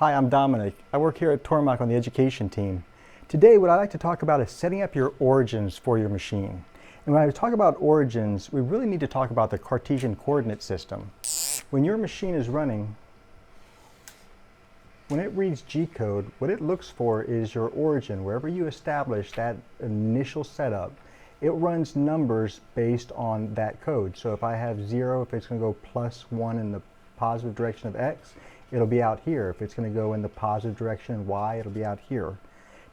Hi, I'm Dominic. I work here at Tormach on the education team. Today, what I'd like to talk about is setting up your origins for your machine. And when I talk about origins, we really need to talk about the Cartesian coordinate system. When your machine is running, when it reads G-code, what it looks for is your origin. Wherever you establish that initial setup, it runs numbers based on that code. So if I have 0, if it's going to go +1 in the positive direction of X, it'll be out here. If it's going to go in the positive direction Y, it'll be out here.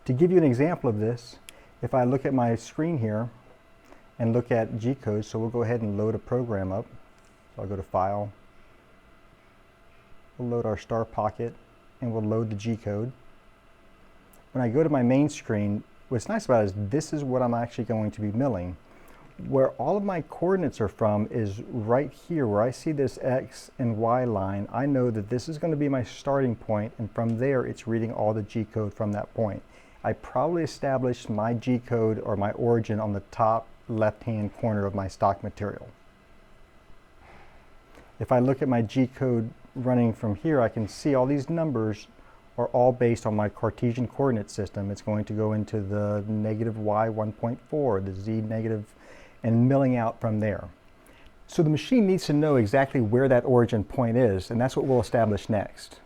To give you an example of this, if I look at my screen here and look at G-code, so we'll go ahead and load a program up. So I'll go to File, we'll load our star pocket, and we'll load the G-code. When I go to my main screen, what's nice about it is this is what I'm actually going to be milling. Where all of my coordinates are from is right here where I see this X and Y line. I know that this is going to be my starting point, and from there it's reading all the G-code from that point. I probably established my G-code or my origin on the top left-hand corner of my stock material. If I look at my G-code running from here, I can see all these numbers are all based on my Cartesian coordinate system. It's going to go into the -y1.4, the z negative, and milling out from there. So the machine needs to know exactly where that origin point is, and that's what we'll establish next.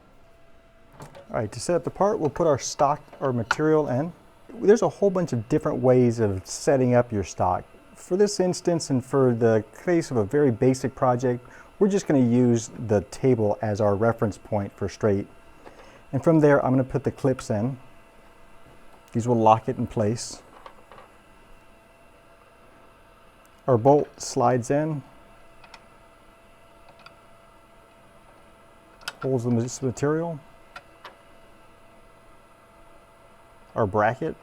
All right, to set up the part, we'll put our stock, our material in. There's a whole bunch of different ways of setting up your stock. For this instance, and for the case of a very basic project, we're just going to use the table as our reference point for straight. And from there, I'm going to put the clips in. These will lock it in place. Our bolt slides in, holds the material, our bracket,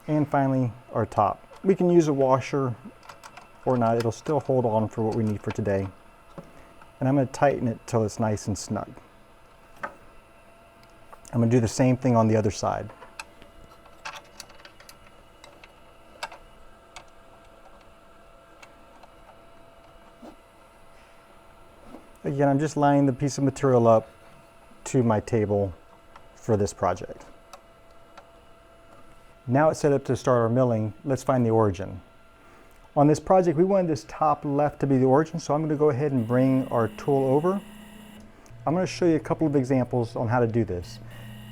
and finally our top. We can use a washer or not, it'll still hold on for what we need for today. And I'm going to tighten it till it's nice and snug. I'm going to do the same thing on the other side. Again, I'm just lining the piece of material up to my table for this project. Now it's set up to start our milling. Let's find the origin. On this project, we wanted this top left to be the origin, so I'm going to go ahead and bring our tool over. I'm going to show you a couple of examples on how to do this.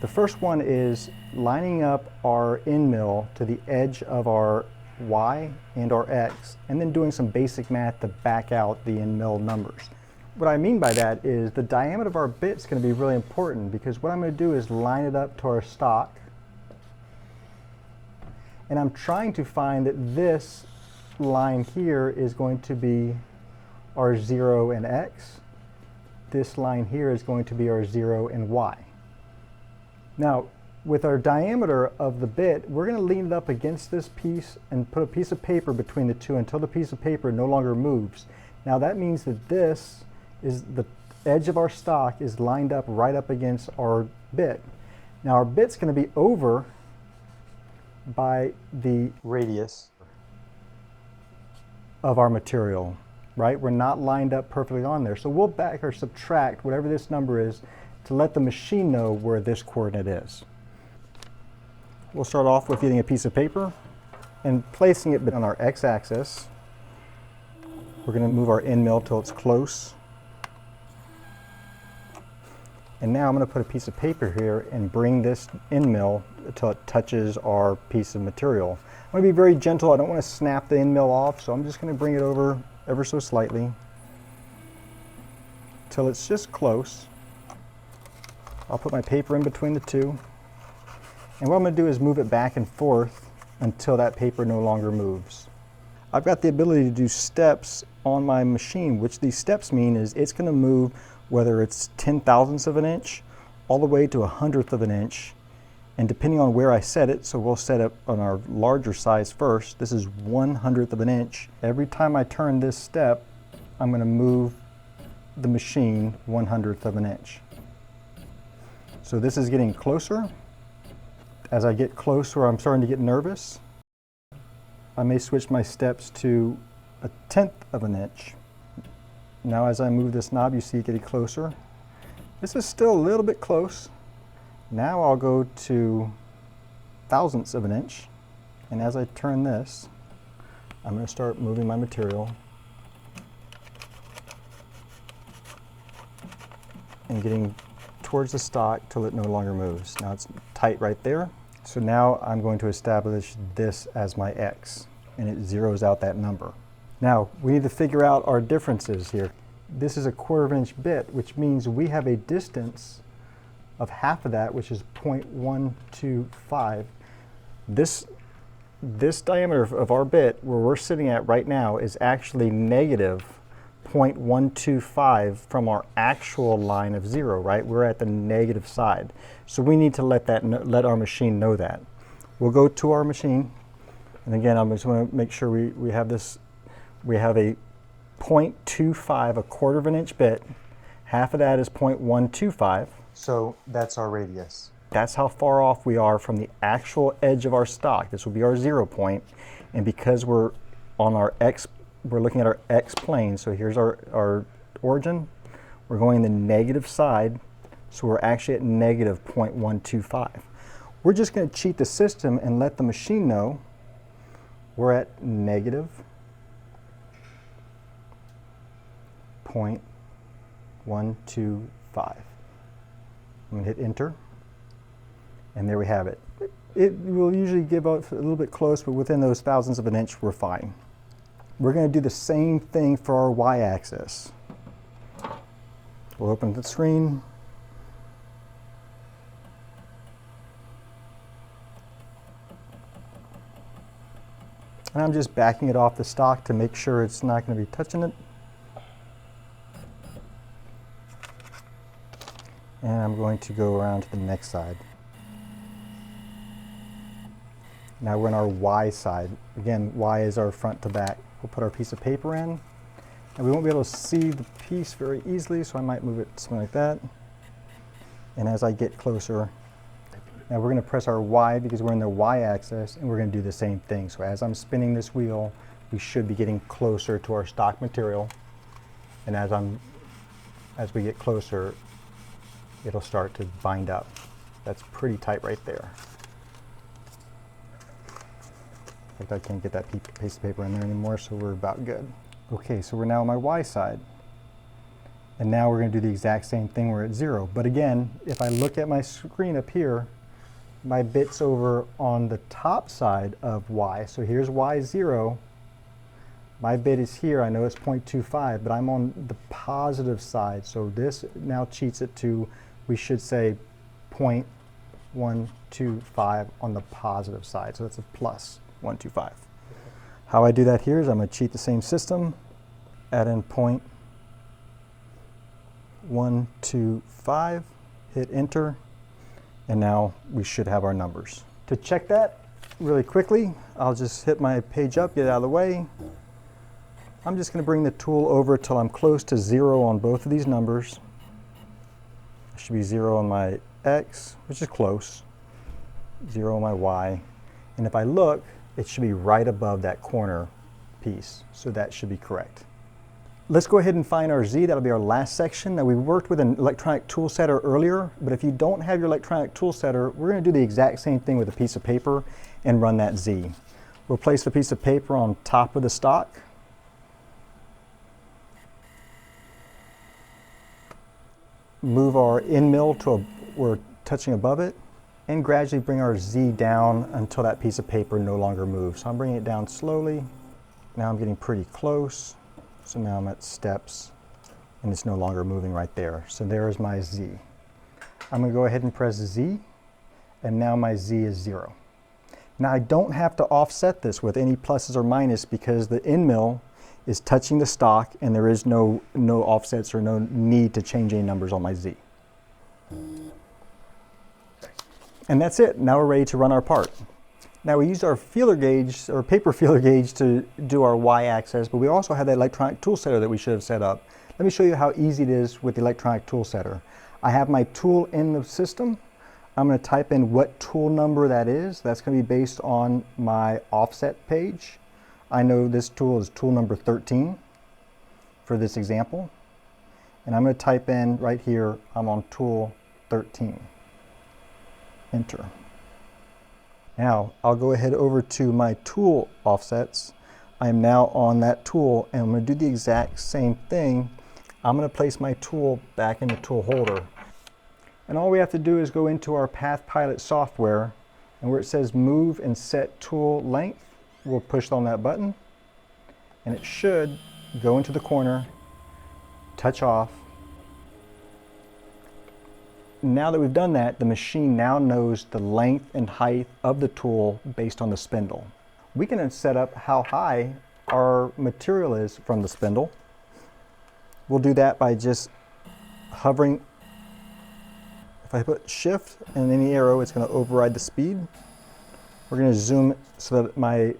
The first one is lining up our end mill to the edge of our Y and our X, and then doing some basic math to back out the end mill numbers. What I mean by that is the diameter of our bit is going to be really important, because what I'm going to do is line it up to our stock, and I'm trying to find that this line here is going to be our 0 and X. This line here is going to be our 0 and Y. Now, with our diameter of the bit, we're going to lean it up against this piece and put a piece of paper between the two until the piece of paper no longer moves. Now that means that this is the edge of our stock is lined up right up against our bit. Now our bit's going to be over by the radius of our material, right? We're not lined up perfectly on there. So we'll back or subtract whatever this number is to let the machine know where this coordinate is. We'll start off with getting a piece of paper and placing it on our x-axis. We're going to move our end mill till it's close. And now I'm going to put a piece of paper here and bring this end mill until it touches our piece of material. I'm going to be very gentle. I don't want to snap the end mill off, so I'm just going to bring it over ever so slightly till it's just close. I'll put my paper in between the two. And what I'm going to do is move it back and forth until that paper no longer moves. I've got the ability to do steps on my machine, which these steps mean is it's going to move whether it's 10/1000ths of an inch all the way to 1/100th of an inch. And depending on where I set it, so we'll set it on our larger size first. This is 1/100th of an inch. Every time I turn this step, I'm going to move the machine 1/100th of an inch. So this is getting closer. As I get closer, I'm starting to get nervous. I may switch my steps to 1/10th of an inch. Now as I move this knob, you see it getting closer. This is still a little bit close. Now I'll go to thousandths of an inch, and as I turn this, I'm going to start moving my material and getting towards the stock till it no longer moves. Now it's tight right there. So now I'm going to establish this as my X, and it zeroes out that number. Now we need to figure out our differences here. This is a 1/4 inch bit, which means we have a distance of half of that, which is 0.125. This diameter of our bit, where we're sitting at right now, is actually negative 0.125 from our actual line of 0, right? We're at the negative side. So we need to let our machine know that. We'll go to our machine, and again, I'm just going to make sure we have this. We have a 0.25, a 1/4 inch bit. Half of that is 0.125. So that's our radius. That's how far off we are from the actual edge of our stock. This will be our 0 point. And because we're on our X, we're looking at our X plane. So here's our origin. We're going the negative side. So we're actually at negative 0.125. We're just going to cheat the system and let the machine know we're at negative 0.125. I'm going to hit enter, and there we have it. It will usually give out a little bit close, but within those thousandths of an inch, we're fine. We're going to do the same thing for our y-axis. We'll open the screen. And I'm just backing it off the stock to make sure it's not going to be touching it. And I'm going to go around to the next side. Now we're on our Y side. Again, Y is our front to back. We'll put our piece of paper in, and we won't be able to see the piece very easily, so I might move it something like that. And as I get closer, now we're going to press our Y because we're in the Y axis, and we're going to do the same thing. So as I'm spinning this wheel, we should be getting closer to our stock material. And as we get closer, it'll start to bind up. That's pretty tight right there. In fact, I can't get that piece of paper in there anymore, so we're about good. Okay, so we're now on my Y side. And now we're going to do the exact same thing. We're at 0. But again, if I look at my screen up here, my bit's over on the top side of Y. So here's Y0. My bit is here. I know it's 0.25, but I'm on the positive side. So this now cheats it to, we should say 0.125 on the positive side. So that's a plus 125. How I do that here is I'm going to cheat the same system, add in 0.125, hit enter, and now we should have our numbers. To check that really quickly, I'll just hit my page up, get it out of the way. I'm just going to bring the tool over till I'm close to 0 on both of these numbers. It should be 0 on my X, which is close, 0 on my Y. And if I look, it should be right above that corner piece. So that should be correct. Let's go ahead and find our Z. That'll be our last section. Now we worked with an electronic tool setter earlier, but if you don't have your electronic tool setter, we're going to do the exact same thing with a piece of paper and run that Z. We'll place the piece of paper on top of the stock. Move our end mill to we're touching above it, and gradually bring our Z down until that piece of paper no longer moves. So I'm bringing it down slowly. Now I'm getting pretty close. So now I'm at steps, and it's no longer moving right there. So there is my Z. I'm going to go ahead and press Z, and now my Z is 0. Now I don't have to offset this with any pluses or minuses because the end mill is touching the stock, and there is no offsets or no need to change any numbers on my Z. And that's it. Now we're ready to run our part. Now we used our feeler gauge, or paper feeler gauge, to do our y-axis, but we also have that electronic tool setter that we should have set up. Let me show you how easy it is with the electronic tool setter. I have my tool in the system. I'm going to type in what tool number that is. That's going to be based on my offset page. I know this tool is tool number 13 for this example. And I'm going to type in right here, I'm on tool 13. Enter. Now I'll go ahead over to my tool offsets. I am now on that tool and I'm going to do the exact same thing. I'm going to place my tool back in the tool holder. And all we have to do is go into our PathPilot software, and where it says move and set tool length, we'll push on that button and it should go into the corner, touch off. Now that we've done that, the machine now knows the length and height of the tool based on the spindle. We can then set up how high our material is from the spindle. We'll do that by just hovering. If I put shift and any arrow, it's going to override the speed. We're going to zoom so that my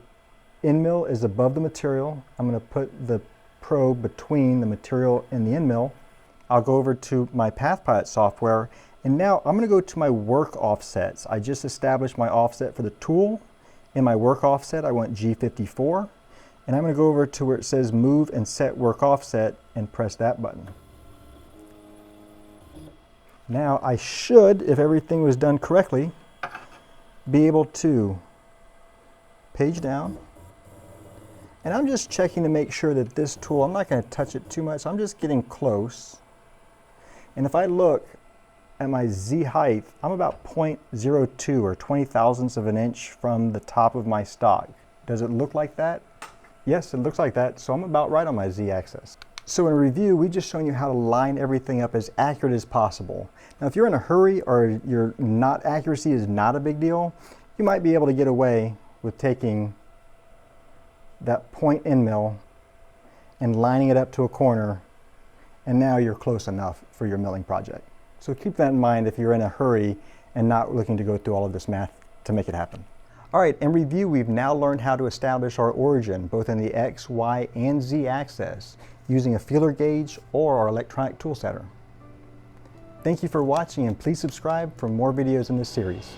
end mill is above the material. I'm going to put the probe between the material and the end mill. I'll go over to my PathPilot software, and now I'm going to go to my work offsets. I just established my offset for the tool. In my work offset, I want G54, and I'm going to go over to where it says move and set work offset and press that button. Now I should, if everything was done correctly, be able to page down. And I'm just checking to make sure that this tool, I'm not going to touch it too much, I'm just getting close. And if I look at my Z height, I'm about 0.02 or 20 thousandths of an inch from the top of my stock. Does it look like that? Yes, it looks like that, so I'm about right on my Z axis. So in review, we've just shown you how to line everything up as accurate as possible. Now if you're in a hurry or accuracy is not a big deal, you might be able to get away with taking that point end mill and lining it up to a corner, and now you're close enough for your milling project. So keep that in mind if you're in a hurry and not looking to go through all of this math to make it happen. All right, in review, we've now learned how to establish our origin, both in the X, Y, and Z axis, using a feeler gauge or our electronic tool setter. Thank you for watching, and please subscribe for more videos in this series.